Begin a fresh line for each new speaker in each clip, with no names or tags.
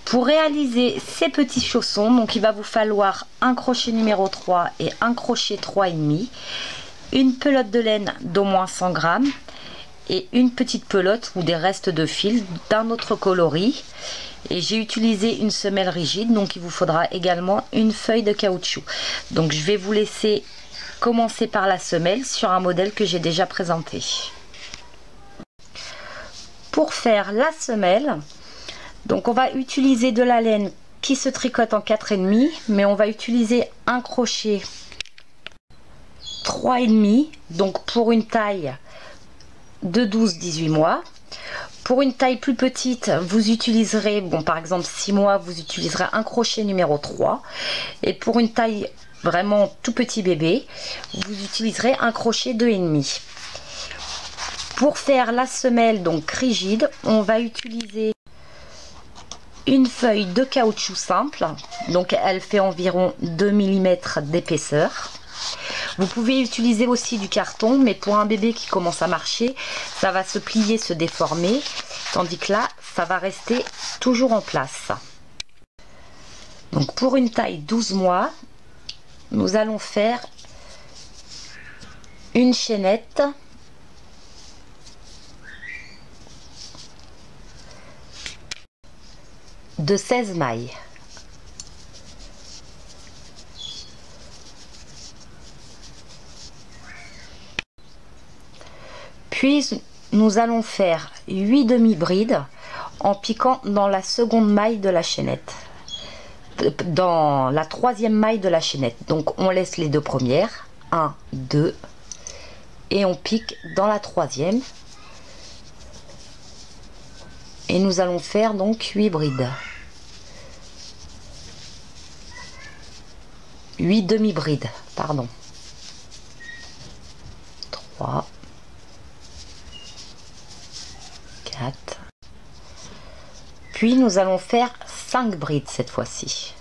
Pour réaliser ces petits chaussons, donc il va vous falloir un crochet numéro 3 et un crochet 3,5, une pelote de laine d'au moins 100 grammes et une petite pelote ou des restes de fil d'un autre coloris. Et j'ai utilisé une semelle rigide, donc il vous faudra également une feuille de caoutchouc. Donc je vais vous laisser commencer par la semelle sur un modèle que j'ai déjà présenté. Pour faire la semelle, donc on va utiliser de la laine qui se tricote en 4,5, mais on va utiliser un crochet 3,5, donc pour une taille de 12-18 mois. Pour une taille plus petite, vous utiliserez, bon par exemple 6 mois, vous utiliserez un crochet numéro 3. Et pour une taille vraiment tout petit bébé, vous utiliserez un crochet 2,5. Pour faire la semelle donc rigide, on va utiliser une feuille de caoutchouc simple, donc elle fait environ 2 mm d'épaisseur. Vous pouvez utiliser aussi du carton, mais pour un bébé qui commence à marcher, ça va se plier, se déformer, tandis que là, ça va rester toujours en place. Donc pour une taille 12 mois, nous allons faire une chaînette de 16 mailles. Puis nous allons faire 8 demi-brides en piquant dans la seconde maille de la chaînette, dans la troisième maille de la chaînette. Donc on laisse les deux premières, 1, 2, et on pique dans la troisième. Et nous allons faire donc 8 brides. 8 demi-brides, pardon. 3, 4. Puis nous allons faire 5 brides cette fois-ci.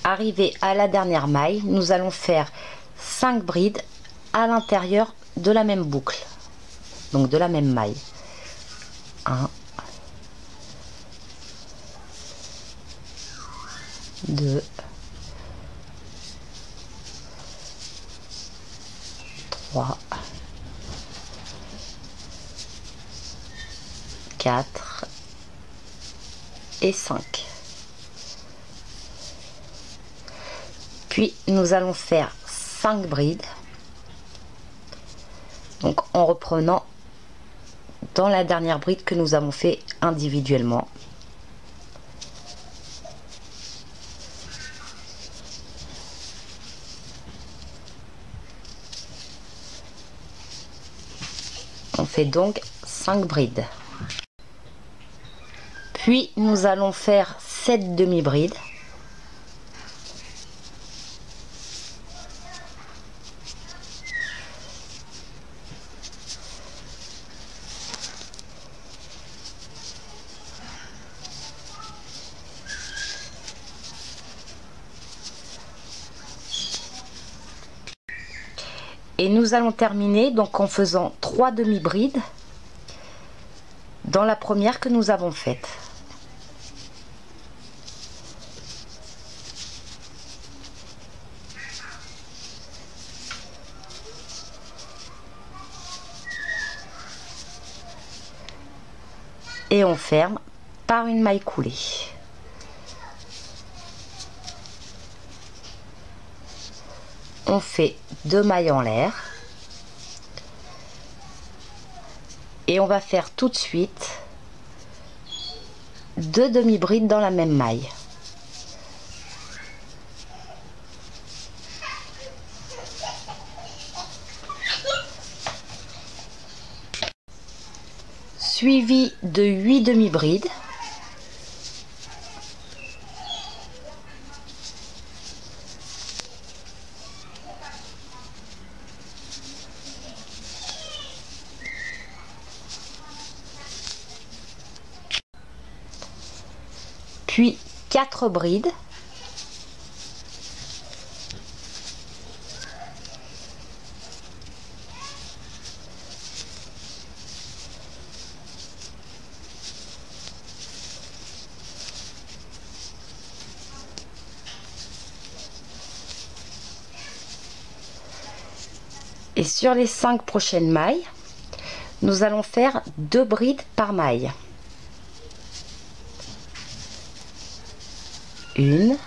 Arrivé à la dernière maille, nous allons faire 5 brides à l'intérieur de la même boucle, donc de la même maille. 1, 2, 3, 4 et 5. Puis nous allons faire 5 brides, donc en reprenant dans la dernière bride que nous avons fait individuellement. On fait donc 5 brides. Puis nous allons faire 7 demi-brides. Et nous allons terminer donc en faisant 3 demi-brides dans la première que nous avons faite. Et on ferme par une maille coulée. On fait 2 mailles en l'air et on va faire tout de suite 2 demi-brides dans la même maille. Suivi de 8 demi-brides. puis 4 brides. Et sur les 5 prochaines mailles, nous allons faire 2 brides par maille. Une,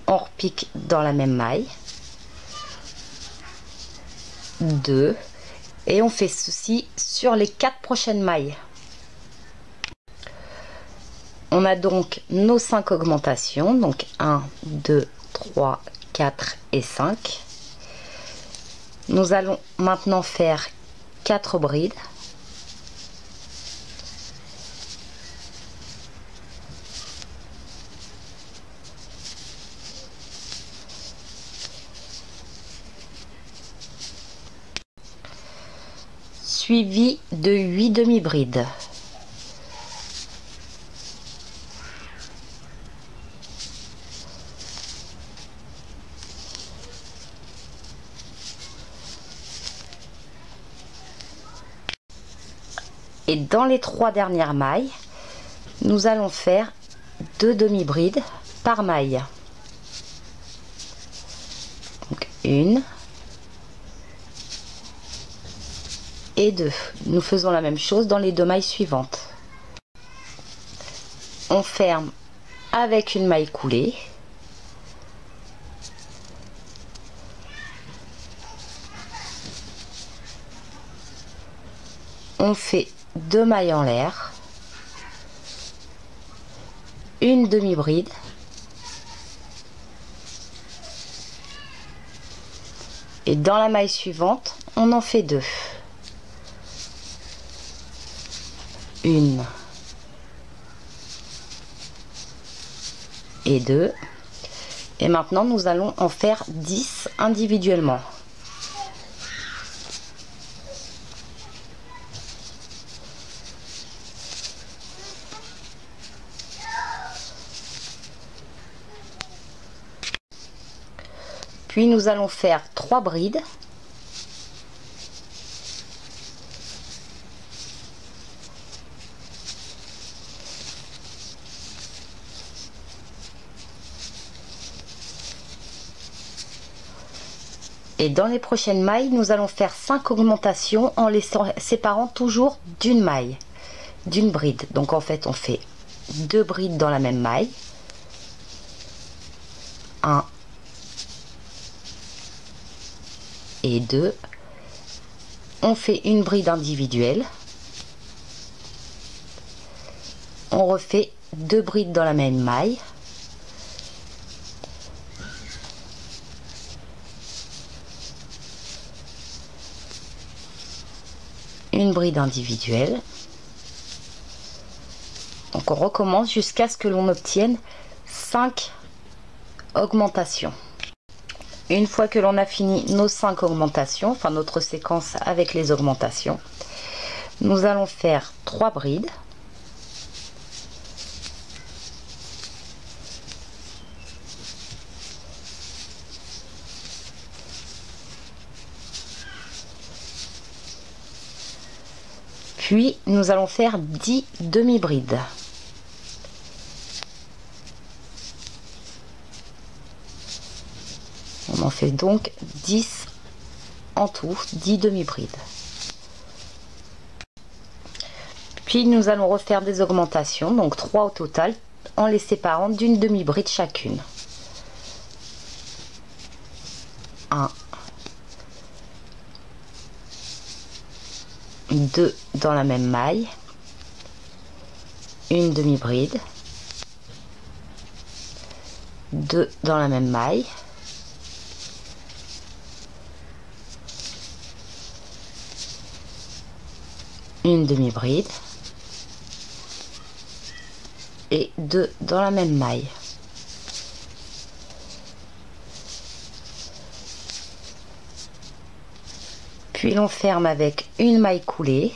on repique dans la même maille, 2, et on fait ceci sur les 4 prochaines mailles. On a donc nos 5 augmentations, donc 1, 2, 3, 4 et 5. Nous allons maintenant faire 4 brides. Suivi de 8 demi-brides. Et dans les 3 dernières mailles, nous allons faire 2 demi-brides par maille. Donc 1 et 2. Nous faisons la même chose dans les 2 mailles suivantes. On ferme avec une maille coulée. On fait 2 mailles en l'air, une demi-bride, et dans la maille suivante, on en fait 2. Une et 2. Et maintenant, nous allons en faire 10 individuellement. Puis nous allons faire 3 brides. Et dans les prochaines mailles, nous allons faire 5 augmentations en les séparant toujours d'une maille, d'une bride. Donc en fait, on fait 2 brides dans la même maille. 1 et 2. On fait une bride individuelle. On refait 2 brides dans la même maille. Une bride individuelle. Donc on recommence jusqu'à ce que l'on obtienne 5 augmentations. Une fois que l'on a fini nos 5 augmentations, enfin notre séquence avec les augmentations, nous allons faire 3 brides. Puis nous allons faire 10 demi-brides. On en fait donc 10 en tout, 10 demi-brides. Puis nous allons refaire des augmentations, donc 3 au total, en les séparant d'une demi-bride chacune. 1, 2 dans la même maille, une demi-bride, 2 dans la même maille, une demi-bride et 2 dans la même maille. Puis l'on ferme avec une maille coulée.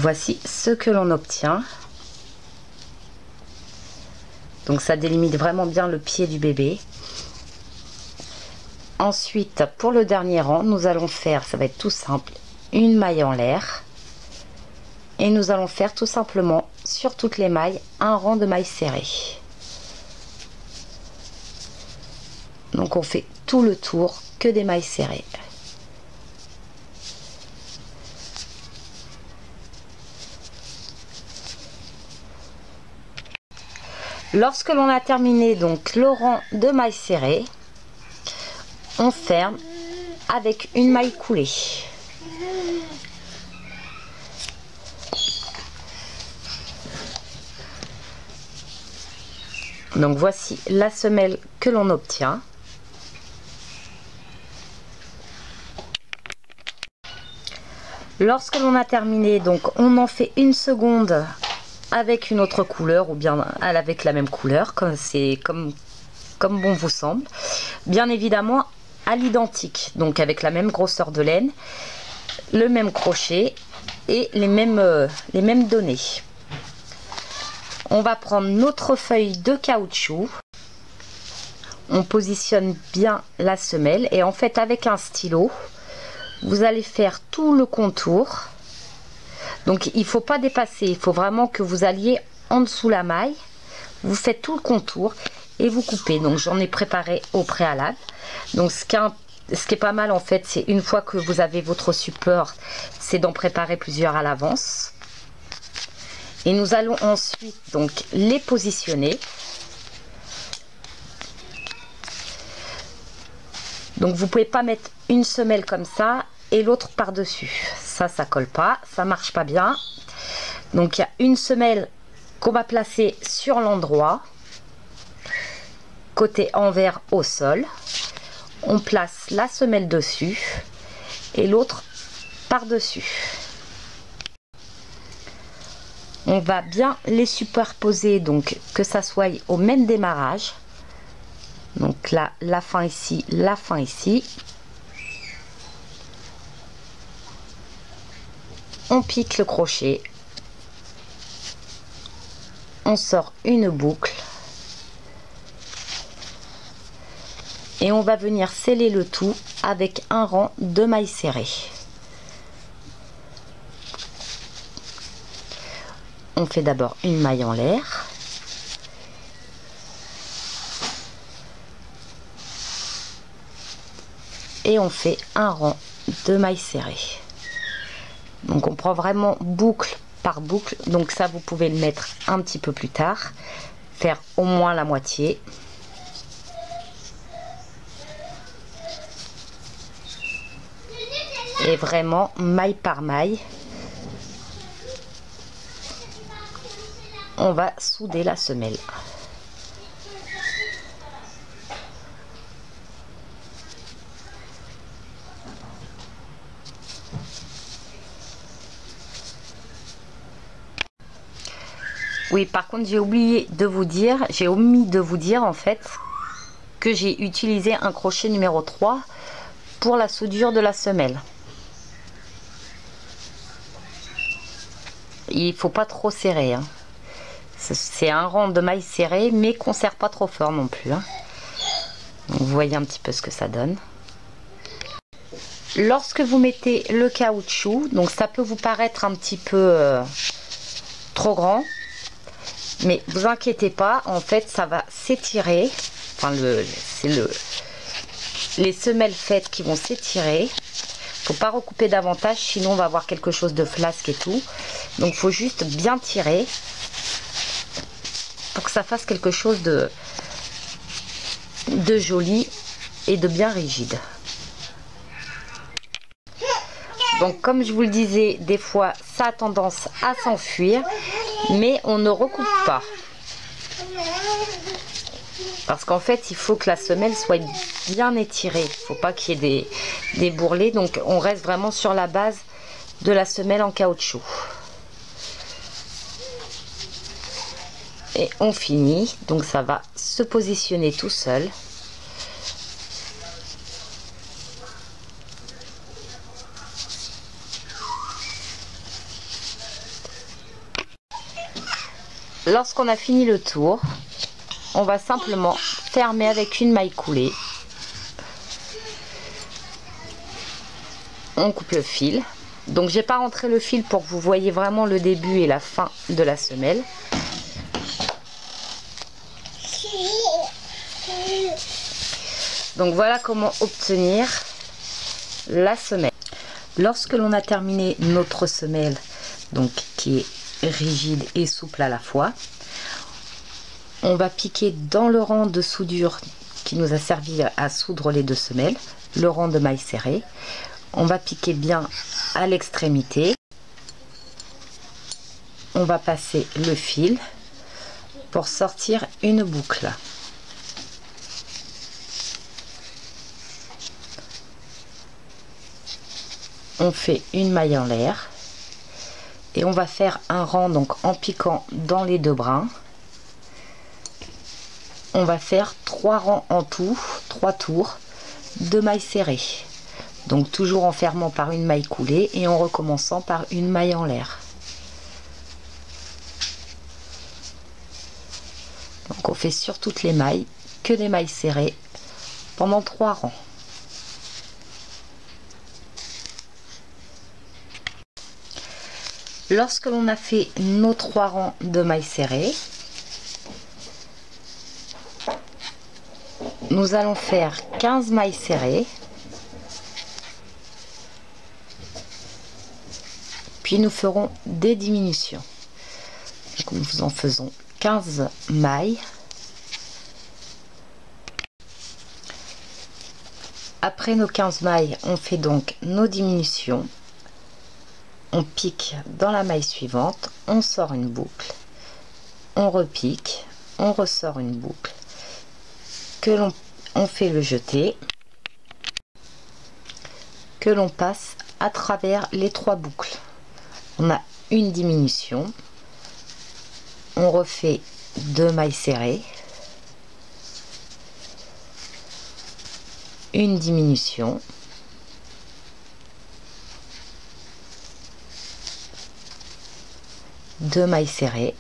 voici ce que l'on obtient. Donc ça délimite vraiment bien le pied du bébé. Ensuite, pour le dernier rang, nous allons faire, ça va être tout simple, une maille en l'air. Et nous allons faire tout simplement sur toutes les mailles un rang de mailles serrées. Donc on fait tout le tour que des mailles serrées. Lorsque l'on a terminé donc le rang de mailles serrées, on ferme avec une maille coulée. Donc voici la semelle que l'on obtient. Lorsque l'on a terminé, donc on en fait une seconde avec une autre couleur ou bien avec la même couleur, comme bon vous semble. Bien évidemment à l'identique, donc avec la même grosseur de laine, le même crochet et les mêmes données. On va prendre notre feuille de caoutchouc, on positionne bien la semelle et en fait avec un stylo, vous allez faire tout le contour. Donc il ne faut pas dépasser, il faut vraiment que vous alliez en dessous la maille, vous faites tout le contour et vous coupez. Donc j'en ai préparé au préalable. Donc ce qui est pas mal en fait, c'est une fois que vous avez votre support, c'est d'en préparer plusieurs à l'avance. Et nous allons ensuite donc les positionner. Donc vous pouvez pas mettre une semelle comme ça et l'autre par dessus, ça colle pas, ça marche pas bien. Donc il y a une semelle qu'on va placer sur l'endroit côté envers au sol, on place la semelle dessus et l'autre par dessus. On va bien les superposer, donc que ça soit au même démarrage. Donc là, la fin ici, la fin ici. On pique le crochet. On sort une boucle. Et on va venir sceller le tout avec un rang de mailles serrées. On fait d'abord une maille en l'air. Et on fait un rang de mailles serrées. Donc on prend vraiment boucle par boucle. Donc ça vous pouvez le mettre un petit peu plus tard. Faire au moins la moitié. Et vraiment maille par maille. On va souder la semelle. Oui, par contre, j'ai omis de vous dire en fait que j'ai utilisé un crochet numéro 3 pour la soudure de la semelle. Il faut pas trop serrer, hein. C'est un rang de mailles serrées, mais qu'on serre pas trop fort non plus, hein. Donc, vous voyez un petit peu ce que ça donne. Lorsque vous mettez le caoutchouc, donc ça peut vous paraître un petit peu trop grand, mais vous inquiétez pas, en fait ça va s'étirer. Enfin, les semelles faites qui vont s'étirer. Faut pas recouper davantage, sinon on va avoir quelque chose de flasque et tout. Donc faut juste bien tirer pour que ça fasse quelque chose de joli et de bien rigide. Donc comme je vous le disais, des fois ça a tendance à s'enfuir, mais on ne recoupe pas. Parce qu'en fait, il faut que la semelle soit bien étirée. Il ne faut pas qu'il y ait des bourrelets. Donc on reste vraiment sur la base de la semelle en caoutchouc. Et on finit. Donc ça va se positionner tout seul. Lorsqu'on a fini le tour, on va simplement fermer avec une maille coulée. On coupe le fil. Donc j'ai pas rentré le fil pour que vous voyez vraiment le début et la fin de la semelle. Donc voilà comment obtenir la semelle. Lorsque l'on a terminé notre semelle, donc qui est rigide et souple à la fois, on va piquer dans le rang de soudure qui nous a servi à soudre les deux semelles, le rang de maille serrée. On va piquer bien à l'extrémité. On va passer le fil pour sortir une boucle. On fait une maille en l'air et on va faire un rang donc en piquant dans les deux brins. On va faire 3 rangs en tout, 3 tours de mailles serrées. Donc toujours en fermant par une maille coulée et en recommençant par une maille en l'air. Donc on fait sur toutes les mailles que des mailles serrées pendant 3 rangs. Lorsque l'on a fait nos 3 rangs de mailles serrées, nous allons faire 15 mailles serrées, puis nous ferons des diminutions. Donc nous en faisons 15 mailles. Après nos 15 mailles, on fait donc nos diminutions. On pique dans la maille suivante, on sort une boucle, on repique, on ressort une boucle, on fait le jeté, que l'on passe à travers les 3 boucles. On a une diminution, on refait 2 mailles serrées, une diminution, deux mailles serrées,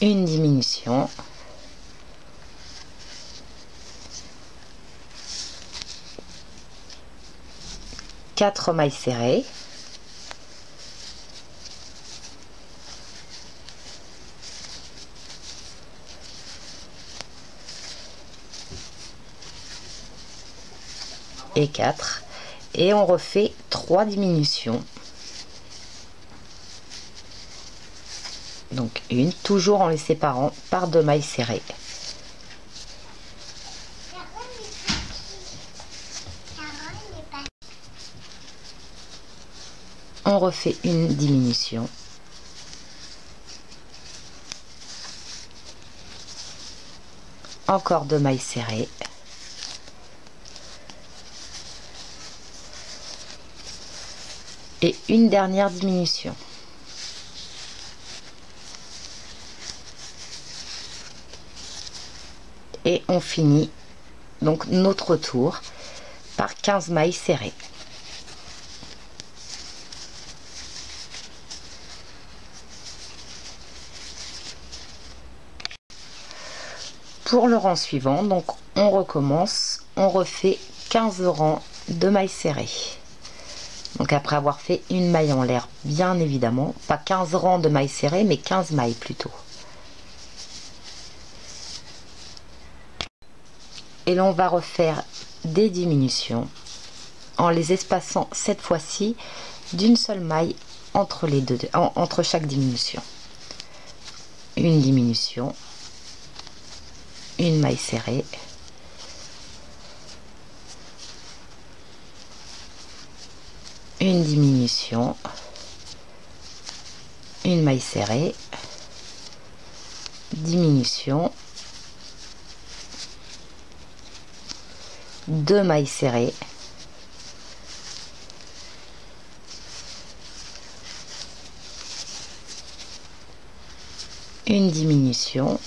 une diminution, quatre mailles serrées, et 4, et on refait 3 diminutions, donc une, toujours en les séparant par 2 mailles serrées. On refait une diminution, encore 2 mailles serrées, et une dernière diminution. Et on finit donc notre tour par 15 mailles serrées. Pour le rang suivant, donc on recommence, on refait 15 rangs de mailles serrées. Donc après avoir fait une maille en l'air, bien évidemment, pas 15 rangs de mailles serrées, mais 15 mailles plutôt. Et là on va refaire des diminutions en les espaçant cette fois-ci d'une seule maille entre les deux, entre chaque diminution. Une diminution, une maille serrée, une diminution, une maille serrée, diminution, 2 mailles serrées, une diminution,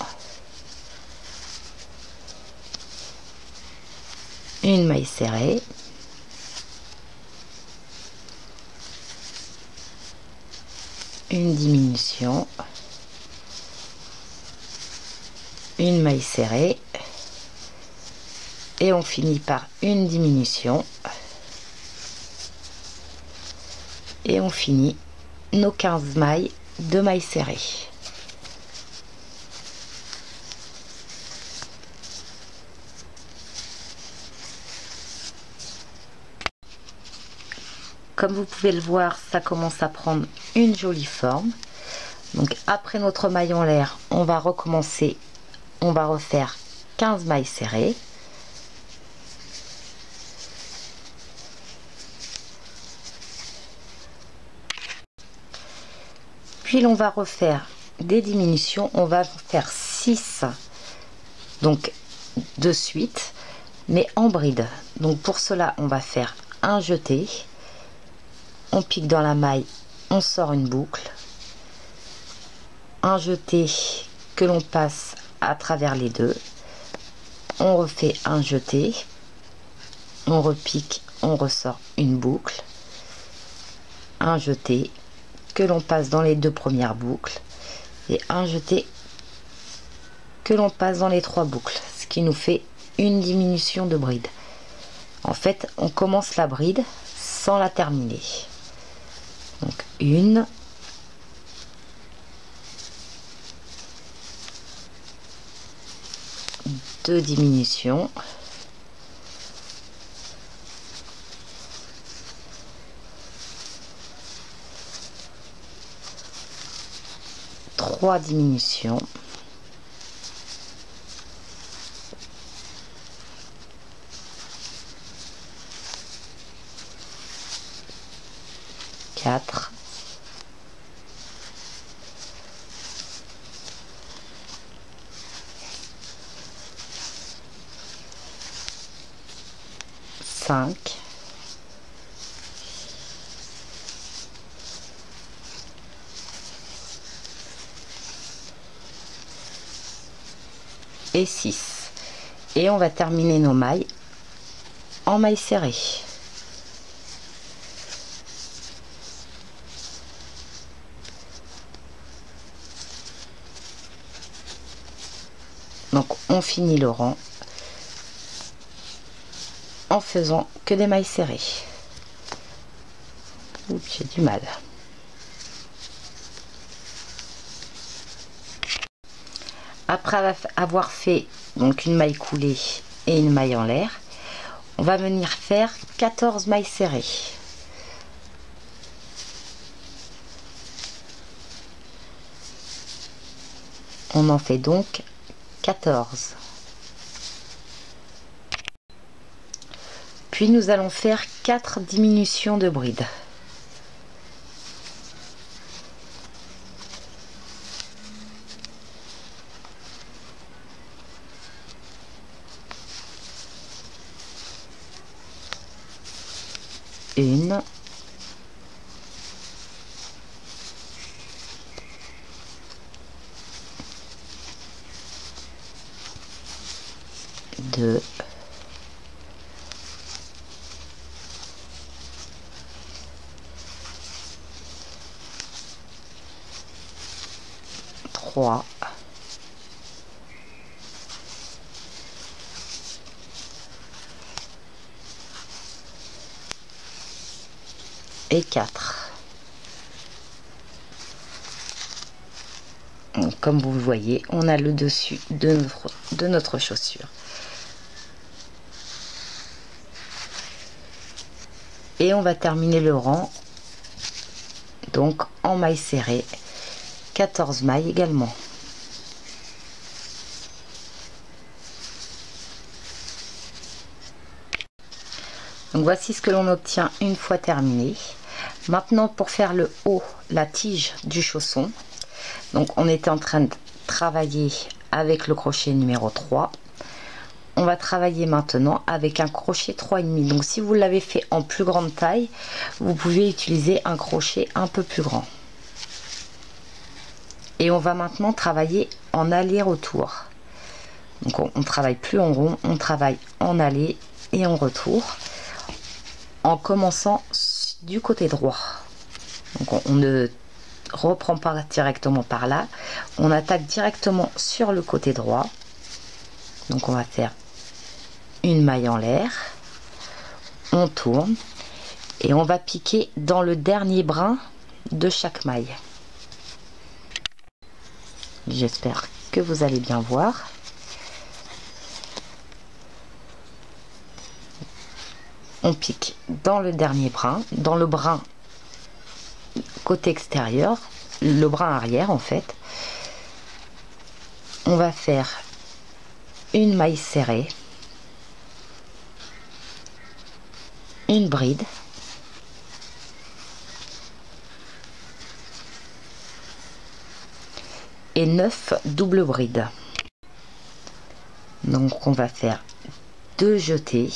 une maille serrée, une diminution, une maille serrée et on finit par une diminution et on finit nos 15 mailles de mailles serrées. Comme vous pouvez le voir, ça commence à prendre une jolie forme. Donc après notre maille en l'air, on va recommencer, on va refaire 15 mailles serrées. Puis on va refaire des diminutions, on va faire 6 donc de suite, mais en bride. Donc pour cela, on va faire un jeté, on pique dans la maille, on sort une boucle, un jeté que l'on passe à travers les deux, on refait un jeté, on repique, on ressort une boucle, un jeté que l'on passe dans les deux premières boucles et un jeté que l'on passe dans les trois boucles, ce qui nous fait une diminution de bride. En fait, on commence la bride sans la terminer. Donc une, deux diminutions, trois diminutions, quatre, cinq, et 6. Et on va terminer nos mailles en mailles serrées. Donc on finit le rang en faisant que des mailles serrées. J'ai du mal. Après avoir fait donc une maille coulée et une maille en l'air, on va venir faire 14 mailles serrées. On en fait donc 14. Puis nous allons faire 4 diminutions de bride. Une, deux, trois, et 4. Donc, comme vous le voyez, on a le dessus de notre chaussure. Et on va terminer le rang donc en mailles serrées, 14 mailles également. Donc voici ce que l'on obtient une fois terminé. Maintenant, pour faire le haut, la tige du chausson, donc on était en train de travailler avec le crochet numéro 3. On va travailler maintenant avec un crochet 3,5. Donc si vous l'avez fait en plus grande taille, vous pouvez utiliser un crochet un peu plus grand. Et on va maintenant travailler en aller-retour. Donc on travaille plus en rond, on travaille en aller et en retour, en commençant du côté droit. Donc on ne reprend pas directement par là, on attaque directement sur le côté droit. Donc on va faire une maille en l'air, on tourne et on va piquer dans le dernier brin de chaque maille. J'espère que vous allez bien voir. On pique dans le dernier brin, dans le brin côté extérieur, le brin arrière en fait. On va faire une maille serrée, une bride, et 9 doubles brides. Donc on va faire 2 jetés.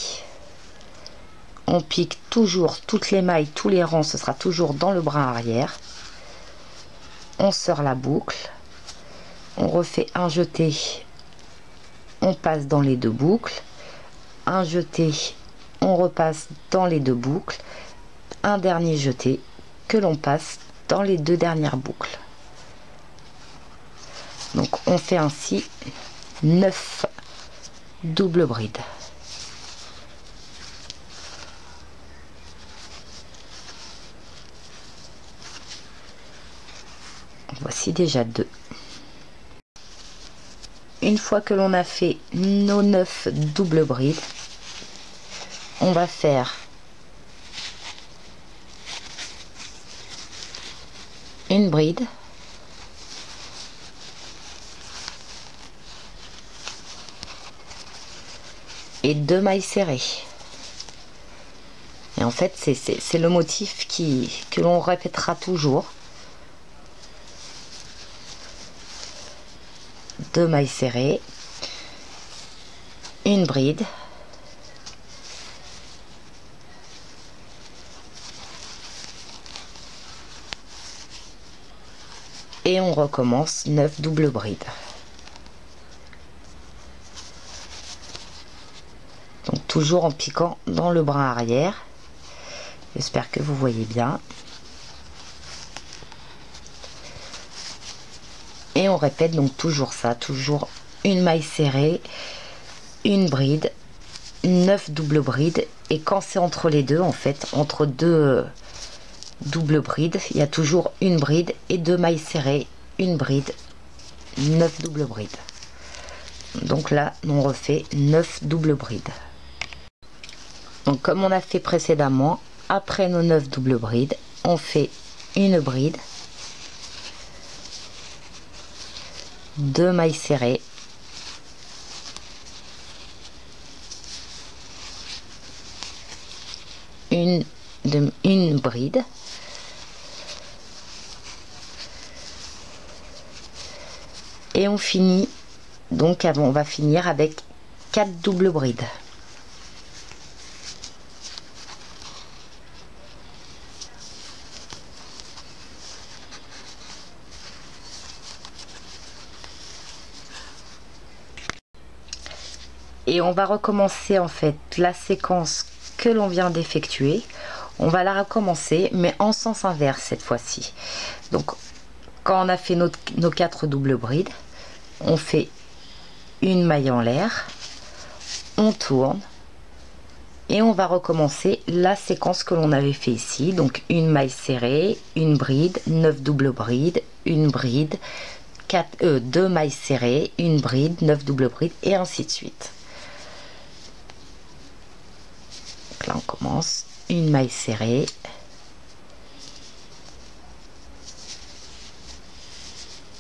On pique toujours toutes les mailles, tous les rangs, ce sera toujours dans le brin arrière. On serre la boucle, on refait un jeté, on passe dans les 2 boucles, un jeté, on repasse dans les 2 boucles, un dernier jeté que l'on passe dans les 2 dernières boucles. Donc on fait ainsi 9 doubles brides. Voici déjà 2. Une fois que l'on a fait nos 9 doubles brides, on va faire une bride, et 2 mailles serrées. Et en fait c'est le motif que l'on répétera toujours. 2 mailles serrées, une bride, et on recommence 9 doubles brides. Donc toujours en piquant dans le brin arrière. J'espère que vous voyez bien. Et on répète donc toujours ça, toujours une maille serrée, une bride, 9 doubles brides. Et quand c'est entre les deux, en fait, entre 2 doubles brides, il y a toujours une bride et 2 mailles serrées, une bride, 9 doubles brides. Donc là, on refait 9 doubles brides. Donc comme on a fait précédemment, après nos 9 doubles brides, on fait une bride, 2 mailles serrées, une bride, et on finit donc on va finir avec 4 doubles brides. Et on va recommencer en fait la séquence que l'on vient d'effectuer. On va la recommencer mais en sens inverse cette fois-ci. Donc quand on a fait nos 4 doubles brides, on fait une maille en l'air, on tourne et on va recommencer la séquence que l'on avait fait ici. Donc une maille serrée, une bride, 9 doubles brides, une bride, 2 mailles serrées, une bride, 9 doubles brides et ainsi de suite. Donc là on commence, une maille serrée,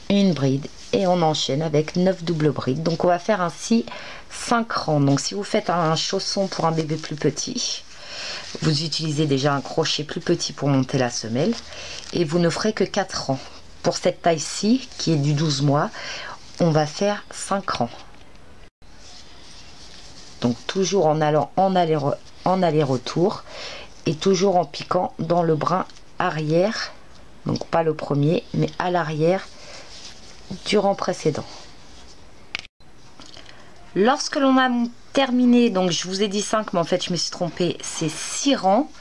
une bride et on enchaîne avec 9 doubles brides. Donc on va faire ainsi 5 rangs. Donc si vous faites un chausson pour un bébé plus petit, vous utilisez déjà un crochet plus petit pour monter la semelle et vous ne ferez que 4 rangs. Pour cette taille-ci qui est du 12 mois, on va faire 5 rangs. Donc toujours en allant en aller-retour et toujours en piquant dans le brin arrière, donc pas le premier mais à l'arrière du rang précédent. Lorsque l'on a terminé, donc je vous ai dit 5 mais en fait je me suis trompée, c'est 6 rangs,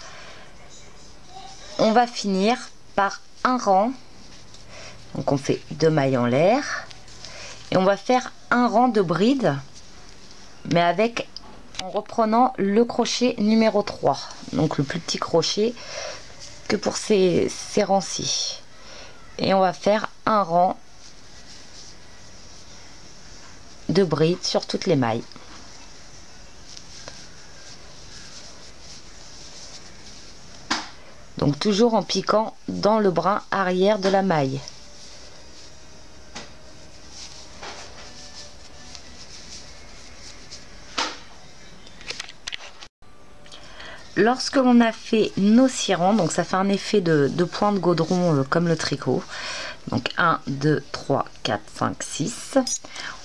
on va finir par un rang Donc on fait 2 mailles en l'air et on va faire un rang de bride, mais avec, en reprenant le crochet numéro 3, donc le plus petit crochet que pour ces rangs-ci, et on va faire un rang de bride sur toutes les mailles. Donc toujours en piquant dans le brin arrière de la maille. Lorsque l'on a fait nos 6 rangs, donc ça fait un effet de point de gaudron comme le tricot. Donc 1, 2, 3, 4, 5, 6.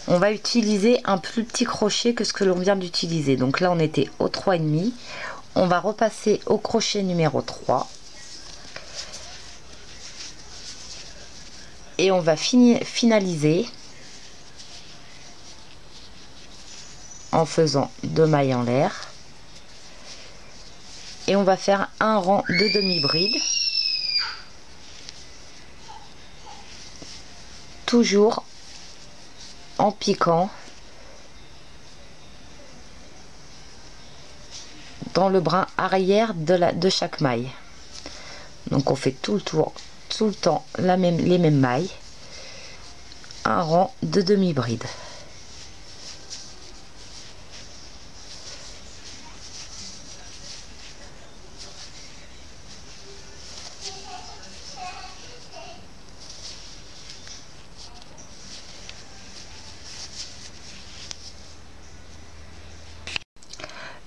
On va utiliser un plus petit crochet que ce que l'on vient d'utiliser. Donc là on était au 3,5. On va repasser au crochet numéro 3. Et on va finaliser en faisant 2 mailles en l'air. Et on va faire un rang de demi-bride. Toujours en piquant dans le brin arrière de chaque maille. Donc on fait tout le temps les mêmes mailles. Un rang de demi-bride.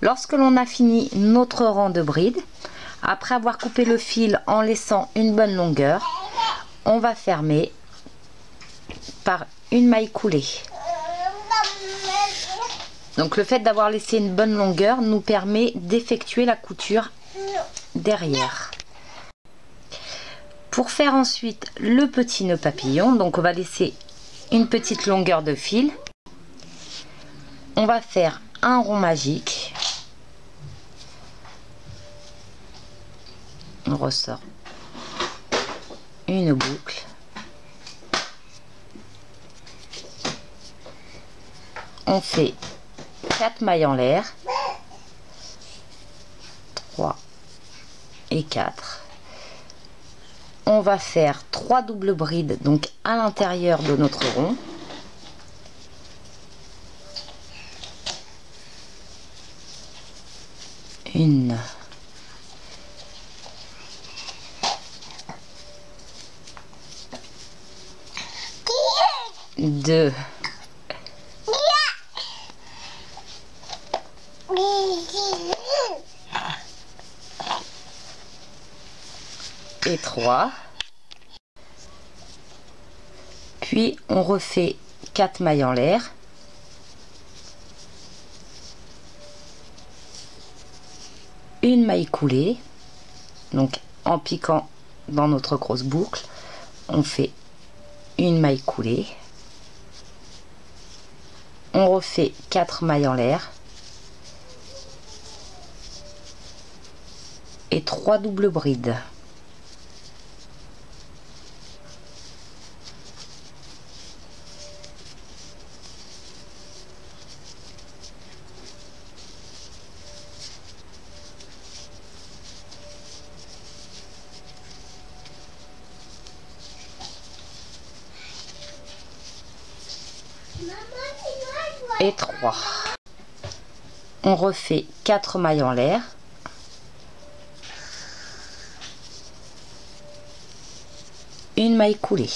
Lorsque l'on a fini notre rang de bride, après avoir coupé le fil en laissant une bonne longueur, on va fermer par une maille coulée. Donc le fait d'avoir laissé une bonne longueur nous permet d'effectuer la couture derrière. Pour faire ensuite le petit nœud papillon, donc on va laisser une petite longueur de fil. On va faire un rond magique. On ressort une boucle. On fait 4 mailles en l'air, 3 et 4. On va faire 3 doubles brides donc à l'intérieur de notre rond. Une, deux, et 3. Puis on refait 4 mailles en l'air. Une maille coulée. Donc en piquant dans notre grosse boucle, on fait une maille coulée. On refait 4 mailles en l'air. Et 3 doubles brides. Et 3. On refait 4 mailles en l'air. Une maille coulée.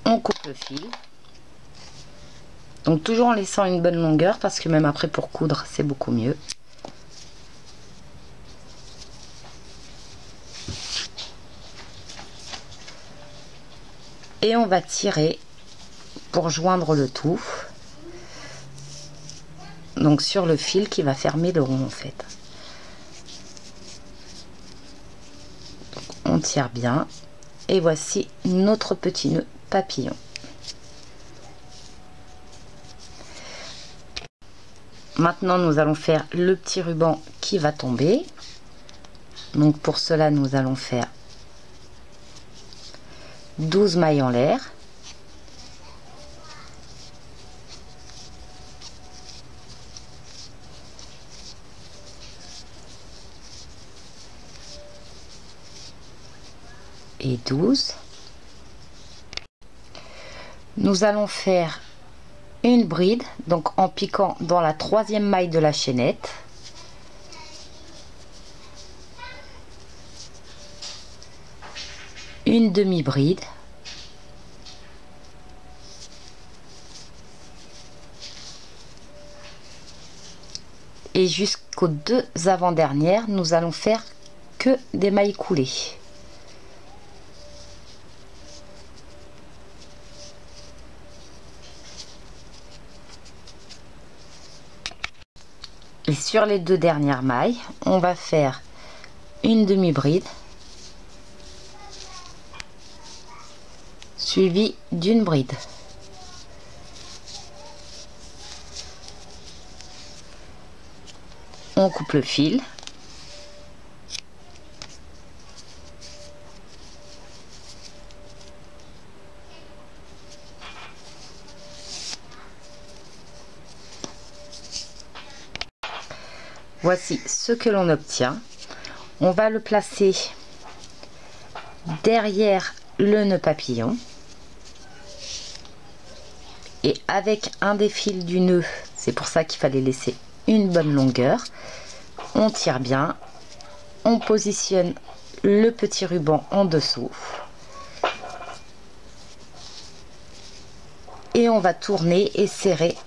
On coupe le fil. Donc toujours en laissant une bonne longueur parce que même après pour coudre c'est beaucoup mieux. Et on va tirer pour joindre le tout. Donc sur le fil qui va fermer le rond en fait. Donc, on tire bien. Et voici notre petit nœud papillon. Maintenant nous allons faire le petit ruban qui va tomber. Donc pour cela nous allons faire 12 mailles en l'air. Et 12. Nous allons faire une bride, donc en piquant dans la troisième maille de la chaînette. Une demi-bride. Et jusqu'aux deux avant-dernières, nous allons faire que des mailles coulées. Et sur les deux dernières mailles, on va faire une demi-bride suivie d'une bride. On coupe le fil. Voici ce que l'on obtient. On va le placer derrière le nœud papillon. Et avec un des fils du nœud, c'est pour ça qu'il fallait laisser une bonne longueur, on tire bien, on positionne le petit ruban en dessous et on va tourner et serrer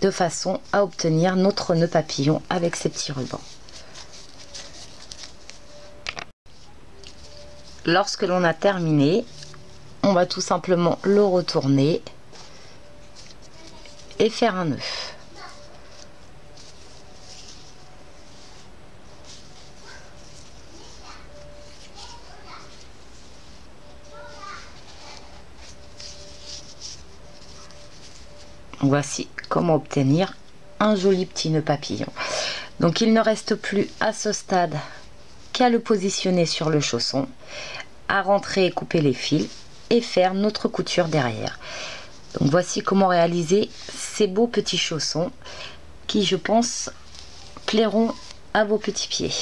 de façon à obtenir notre nœud papillon avec ces petits rubans. Lorsque l'on a terminé, on va tout simplement le retourner et faire un nœud. Voici comment obtenir un joli petit nœud papillon. Donc il ne reste plus à ce stade qu'à le positionner sur le chausson, à rentrer et couper les fils et faire notre couture derrière. Donc voici comment réaliser ces beaux petits chaussons qui, je pense, plairont à vos petits pieds.